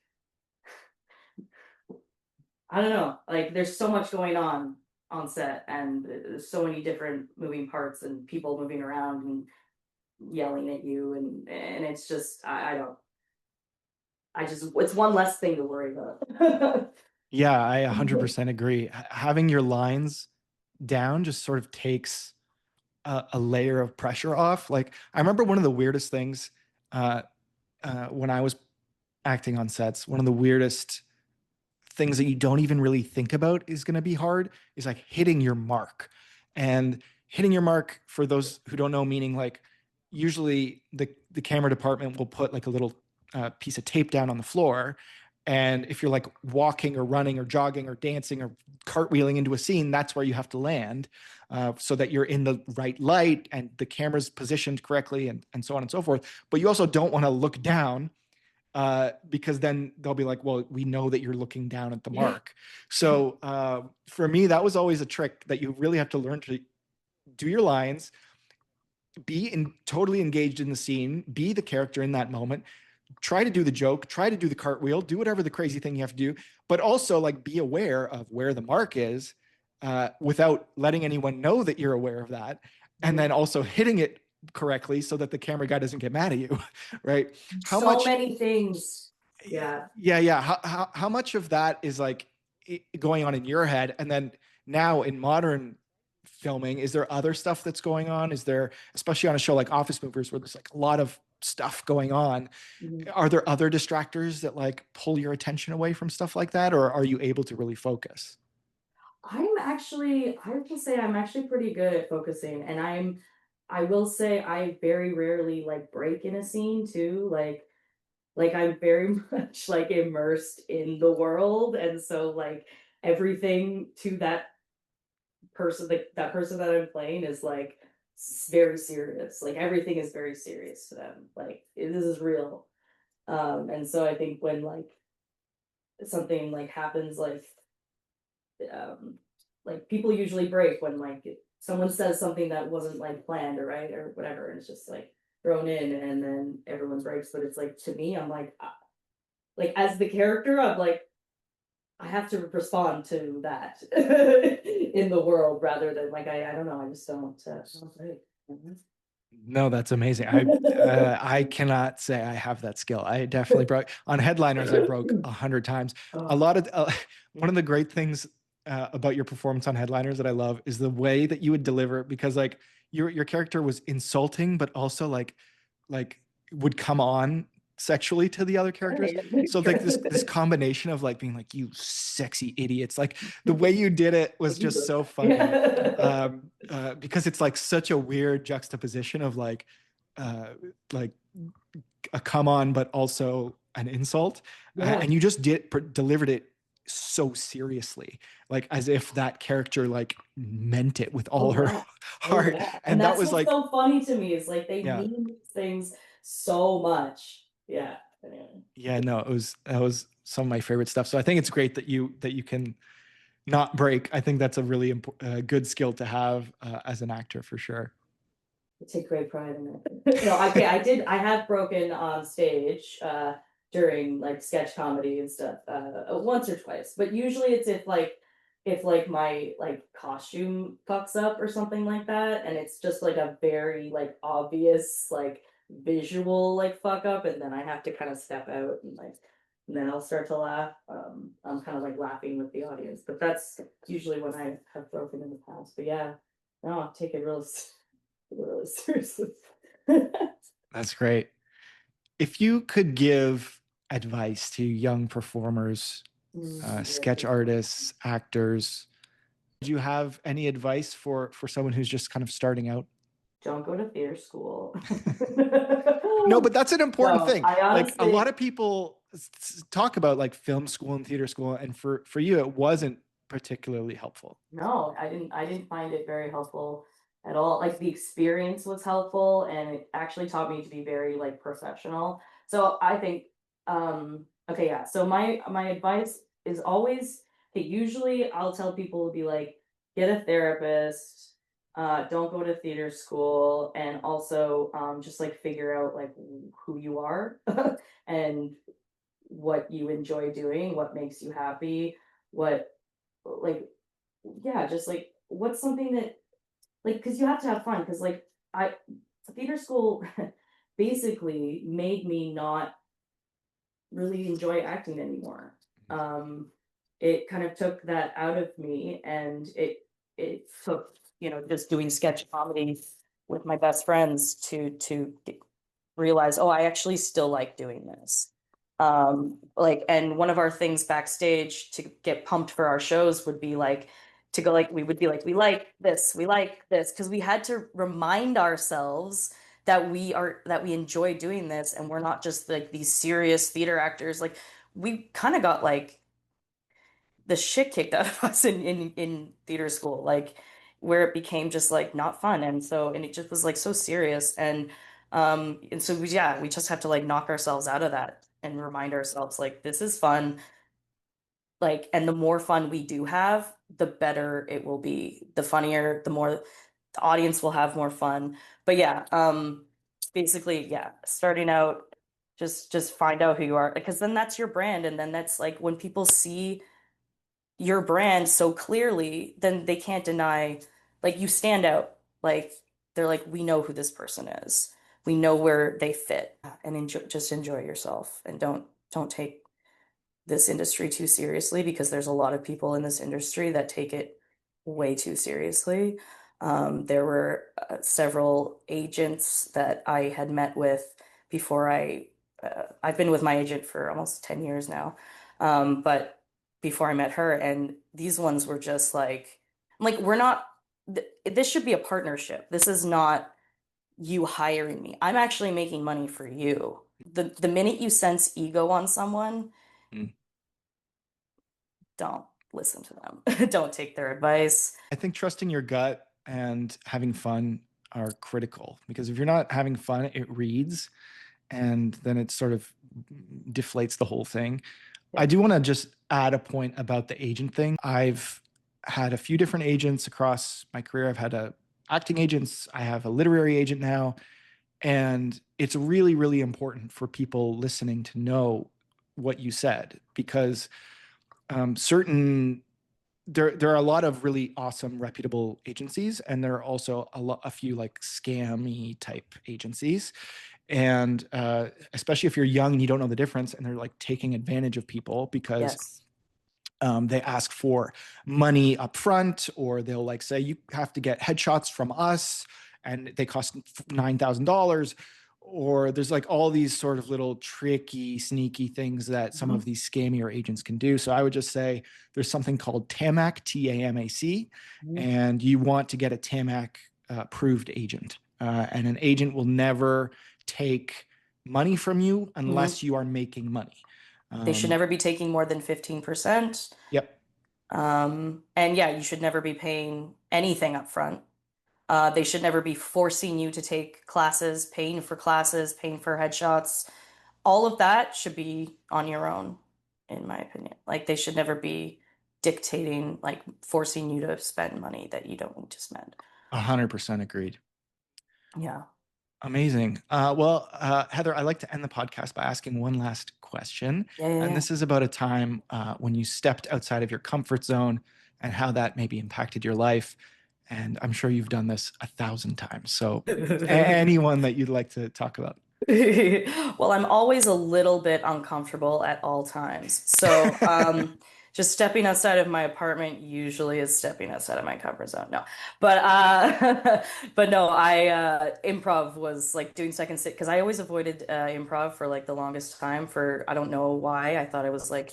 I don't know. Like there's so much going on. on set, and there's so many different moving parts and people moving around and yelling at you, and it's just I don't I just it's one less thing to worry about. Yeah, I 100% agree. Having your lines down just sort of takes a layer of pressure off. Like I remember one of the weirdest things uh, when I was acting on sets, one of the weirdest things that you don't even really think about is going to be hard is like hitting your mark. And hitting your mark, for those who don't know, meaning like usually the camera department will put like a little piece of tape down on the floor. And if you're like walking or running or jogging or dancing or cartwheeling into a scene, that's where you have to land so that you're in the right light and the camera's positioned correctly and so on and so forth. But you also don't want to look down because then they'll be like, well, we know that you're looking down at the mark. So for me, that was always a trick that you really have to learn to do your lines, totally engaged in the scene, be the character in that moment, try to do the joke, try to do the cartwheel, do whatever the crazy thing you have to do, but also like be aware of where the mark is without letting anyone know that you're aware of that. And then also hitting it correctly so that the camera guy doesn't get mad at you, right? How So much many things. Yeah. yeah. How much of that is like going on in your head? And then now in modern filming, is there other stuff that's going on? Is there, especially on a show like Office Movers, where there's like a lot of stuff going on, are there other distractors that like pull your attention away from stuff like that? Or are you able to really focus? I will say I'm actually pretty good at focusing, and I will say I very rarely like break in a scene too. Like I'm very much like immersed in the world, and so like everything to that person, like that person that I'm playing is like very serious. Like everything is very serious to them. Like this is real. And so I think when like something like happens, um like people usually break when like someone says something that wasn't like planned or right or whatever, and it's just like thrown in, and then everyone breaks. But it's like, to me, I'm like as the character, I'm like I have to respond to that in the world, rather than like I don't know, I just don't break. No, that's amazing. I cannot say I have that skill. I definitely broke on headliners. I broke 100 times. A Oh, lot of one of the great things about your performance on headliners that I love is the way that you would deliver it, because like your character was insulting, but also like would come on sexually to the other characters. right. So like this combination of like being like, you sexy idiots, like the way you did it was You just broke so funny. that. Because it's like such a weird juxtaposition of uh, like a come on, but also an insult. Yeah. And you just delivered it so seriously, like as if that character like meant it with all Oh her yeah. Oh heart. yeah. And And that that's was what's like, so funny to me, is like they yeah, mean these things so much. Yeah. Anyway. yeah, no, that was some of my favorite stuff. So I think it's great that you can not break. I think that's a really good skill to have as an actor for sure. I take great pride in it. No, I have broken on stage during like sketch comedy and stuff once or twice, but usually it's if like my like costume fucks up or something like that, and it's just like a very like obvious like visual like fuck up, and then I have to kind of step out and like, and then I'll start to laugh. I'm kind of like laughing with the audience, but that's usually when I have broken in the past. But yeah, no, I take it really seriously. That's great. If you could give advice to young performers, sketch artists, actors, do you have any advice for someone who's just kind of starting out? Don't go to theater school. No, but that's an important No, thing. I Like a lot honestly, of people talk about like film school and theater school, and for you, it wasn't particularly helpful. no, I didn't find it very helpful at all. Like the experience was helpful, and it actually taught me to be very like professional. So I think, okay, yeah. So my advice is always, okay, usually I'll tell people to be like, get a therapist, don't go to theater school, and also just like figure out like who you are and what you enjoy doing, what makes you happy, what like yeah, just like what's something that like because you have to have fun because like I theater school basically made me not really enjoy acting anymore. Um, it kind of took that out of me, and it took just doing sketch comedy with my best friends to realize, oh, I actually still like doing this. Like, and one of our things backstage to get pumped for our shows would be like to go like we would be like we like this because we had to remind ourselves that we enjoy doing this and we're not just like these serious theater actors. Like we kind of got like the shit kicked out of us in theater school, like where it became just like not fun. And it just was like so serious. And so yeah, we just have to like knock ourselves out of that and remind ourselves like this is fun. Like, and the more fun we do have, the better it will be. The funnier, the more the audience will have more fun. But yeah, basically, yeah, starting out, just find out who you are because then that's your brand, and then that's like when people see your brand so clearly, then they can't deny, like you stand out. Like they're like, we know who this person is. We know where they fit, and just enjoy yourself, and don't take this industry too seriously because there's a lot of people in this industry that take it way too seriously. There were several agents that I had met with before I've been with my agent for almost 10 years now. But before I met her, and these ones were just like, I'm like, we're not, this should be a partnership. This is not you hiring me. I'm actually making money for you. The minute you sense ego on someone, Mm. don't listen to them. Don't take their advice. I think trusting your gut and having fun are critical because if you're not having fun, it reads and then it sort of deflates the whole thing. I Yeah. do want to just add a point about the agent thing. I've had a few different agents across my career. I've had acting agents, I have a literary agent now, and it's really, really important for people listening to know what you said because certain there are a lot of really awesome reputable agencies and there are also a few like scammy type agencies and especially if you're young and you don't know the difference and they're like taking advantage of people because Yes. they ask for money up front or they'll like say you have to get headshots from us and they cost $9,000 or there's like all these sort of little tricky sneaky things that some of Mhm. these scammier agents can do. So I would just say there's something called TAMAC, TAMAC, Mhm. and you want to get a TAMAC approved agent, and an agent will never take money from you Mhm. unless you are making money. They should um, never be taking more than 15%. yep. And yeah, you should never be paying anything up front. They should never be forcing you to take classes, paying for headshots. All of that should be on your own, in my opinion. Like they should never be dictating, like forcing you to spend money that you don't need to spend. 100% agreed. Yeah. Amazing. Heather, I like to end the podcast by asking one last question. Yeah, yeah, And yeah. this is about a time when you stepped outside of your comfort zone and how that maybe impacted your life. And I'm sure you've done this 1,000 times. So, anyone that you'd like to talk about? Well, I'm always a little bit uncomfortable at all times. So, just stepping outside of my apartment usually is stepping outside of my comfort zone. No, but but no, I improv was like doing second sit because I always avoided improv for like the longest time for I don't know why. I thought it was like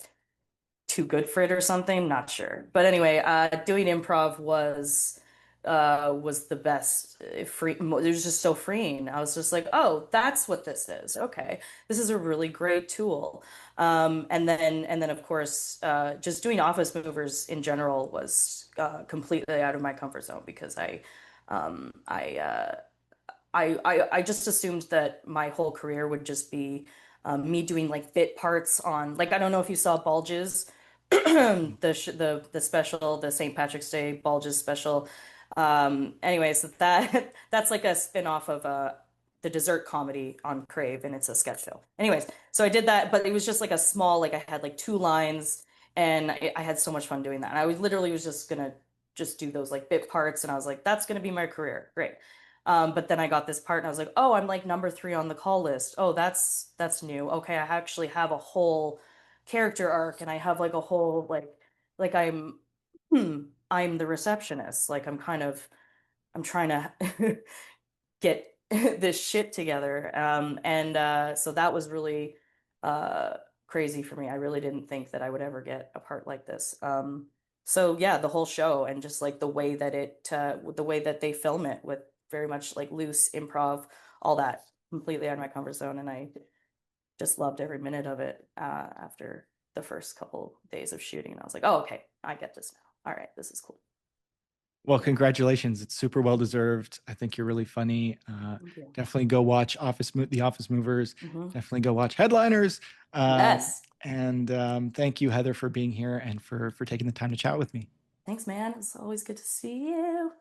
too good for it or something, not sure. But anyway, doing improv was the best. Free, it was just so freeing. I was just like, oh, that's what this is. Okay, this is a really great tool. And then of course, just doing office movers in general was completely out of my comfort zone because um, I uh, I just assumed that my whole career would just be me doing like bit parts on like I don't know if you saw Bulges, the special, the St. Patrick's Day Bulges special. Anyways, that's like a spin-off of the dessert comedy on Crave, and it's a sketch show. Anyways, so I did that, but it was just like a small like I had like two lines, and I had so much fun doing that. And I was literally was just gonna just do those like bit parts, and I was like, that's gonna be my career. Great. But then I got this part and I was like, oh, I'm like number 3 on the call list. Oh, that's new. Okay, I actually have a whole character arc, and I have like a whole like I'm the receptionist. Like I'm trying to get this shit together. And so that was really uh, crazy for me. I really didn't think that I would ever get a part like this. So yeah, the whole show and just like the way that they film it with very much like loose improv, all that completely out of my comfort zone, and I just loved every minute of it after the first couple days of shooting. And I was like, oh, okay, I get this now. All right, this is cool. Well, congratulations. It's super well deserved. I think you're really funny. Thank you. Definitely go watch The Office Movers. Hmm. Definitely go watch Headliners. Yes. And thank you, Heather, for being here and for taking the time to chat with me. Thanks, man. It's always good to see you.